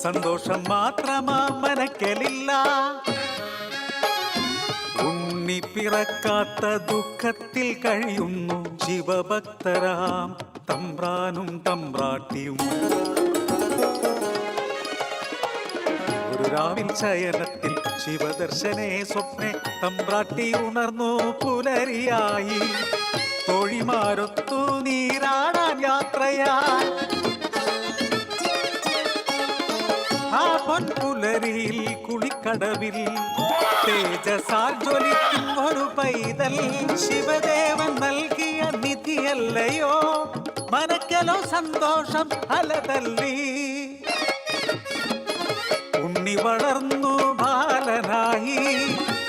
സന്തോഷം മാത്രമാ മനക്കലില്ല. ഉണ്ണി പിറക്കാത്ത ദുഃഖത്തിൽ കഴിയുന്നു ശിവഭക്തരാം തമ്പ്രാനും തമ്പ്രാട്ടിയും. ഒരു രാവിൽ ശയനത്തിൽ ശിവദർശനേ സ്വപ്നെ തമ്പ്രാട്ടി ഉണർന്നു പുലരിയായി. തോഴിമാരൊത്തു നീരാടാൻ യാത്രയായി. ആ പൊൻപുലരിയിൽ കുളിക്കടവിൽ തേജസാൽ ജ്വലിക്കും ഒരു പൈതൽ ശിവദേവൻ നൽകിയ നിധിയല്ലയോ. മനക്കലോ സന്തോഷം അലതല്ലി. ഉണ്ണി വളർന്നു ബാലനായി.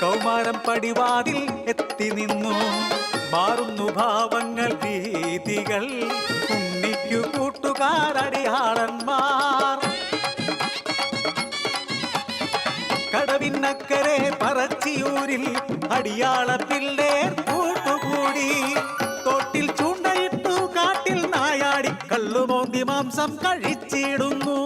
കൗമാരം പടിവാതിൽ എത്തി നിന്നു. മാറുന്നു ഭാവങ്ങൾ രീതികൾ. ഉണ്ണിക്കു കൂട്ടുകാരടിയാളന്മാർ. കടവിനക്കരെ പറച്ചിയൂരിൽ അടിയാള പിള്ളേർ കൂട്ടുകൂടി. തോട്ടിൽ ചൂണ്ടയിട്ടു കാട്ടിൽ നായാടി കള്ളുമോന്തി മാംസം കഴിച്ചിടുന്നു.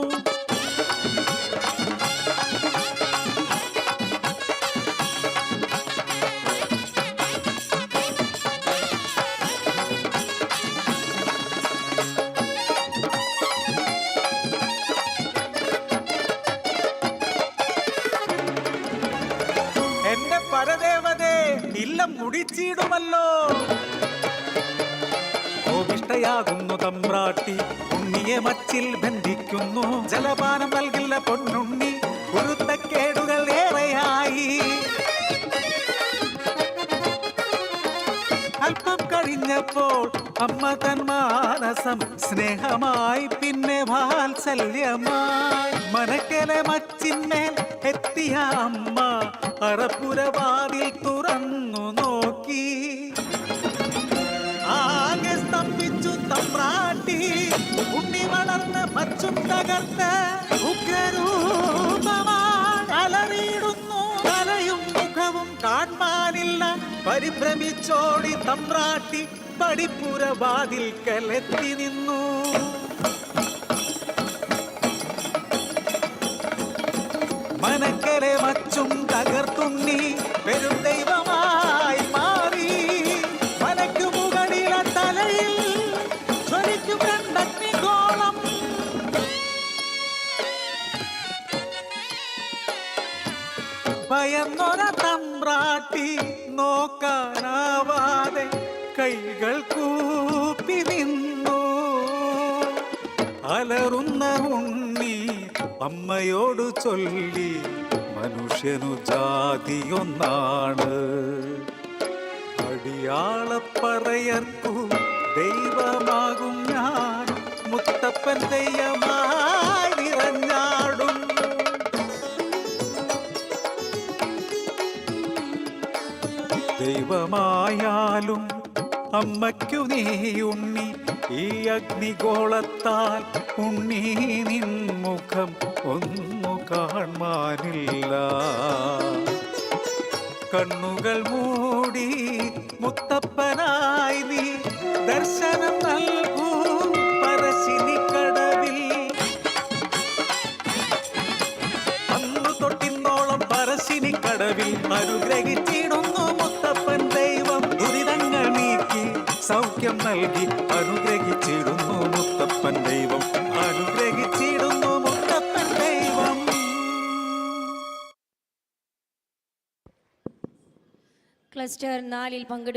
എന്റെ പരദേവതേ ഇല്ലം മുടിച്ചിടുമല്ലോ. കോപിഷ്ടയാകുന്നു തമ്പ്രാട്ടി. ഉണ്ണിയെ മച്ചിൽ ബന്ധിക്കുന്നു. ജലപാനം നൽകില്ല പൊന്നുണ്ണി. കുരുത്തക്കേടുകൾ ഏറെയായി. അല്പം കഴിഞ്ഞപ്പോൾ അമ്മ തൻ മാനസം സ്നേഹമായി പിന്നെ വാത്സല്യമായി. മനക്കലെ മച്ചിന്മേൽ എത്തിയ അമ്മ അറപ്പുരവാതിൽ തുറന്നു നോക്കി. ആകെ സ്തംഭിച്ചു തമ്പ്രാട്ടി. ഉണ്ണി വളർന്ന് മച്ചും തകർത്ത് ഉഗ്രരൂപമായി അലറിയിടുന്നു. തലയും മുഖവും കാണാനില്ല. പരിഭ്രമിച്ചോടി തമ്പ്രാട്ടി പടിപ്പുരവാതിൽക്കലെത്തി നിന്നു. മനക്കരെ മച്ചും തകർത്തുണ്ണി പെരുദൈവമായി മാറി. മനക്കു മുകളിലെ തലയിൽ ജ്വലിക്കും രണ്ടഗ്നിഗോളം. ഭയന്നൊര തമ്പ്രാട്ടി നോക്കാനാവാതെ കൈകൾ കൂപ്പി നിന്നു. അലറുന്ന ഉണ്ണി അമ്മയോട് ചൊല്ലി മനുഷ്യനു ജാതിയൊന്നാണ്. അടിയാളപ്പറയർക്കു ദൈവമാകും ഞാൻ. മുത്തപ്പൻ ദൈവമായി നിറഞ്ഞാടും. ദൈവമായാലും അമ്മയ്ക്കു നീ ഉണ്ണി. ഈ അഗ്നിഗോളത്താൽ ഉണ്ണി നിൻ മുഖം ഒന്നു കാണാനില്ല. കണ്ണുകൾ മൂടി മുത്തപ്പനായി നീ ദർശനം നൽകൂ പറശ്ശിനിക്കടവിൽ. അന്നു തൊട്ടിന്നോളം പറശ്ശിനിക്കടവിൽ അനുഗ്രഹിച്ചിടുന്നു മുത്തപ്പൻ ദൈവം. ദുരിതങ്ങൾ നീക്കി സൗഖ്യം നൽകി അനുഗ്രഹിച്ചിടുന്നു മുത്തപ്പൻ ദൈവം. അനുഗ്രഹിച്ചിടുന്നു മുത്തപ്പൻ ദൈവം. ക്ലസ്റ്റർ 4 പങ്കെടുക്കും.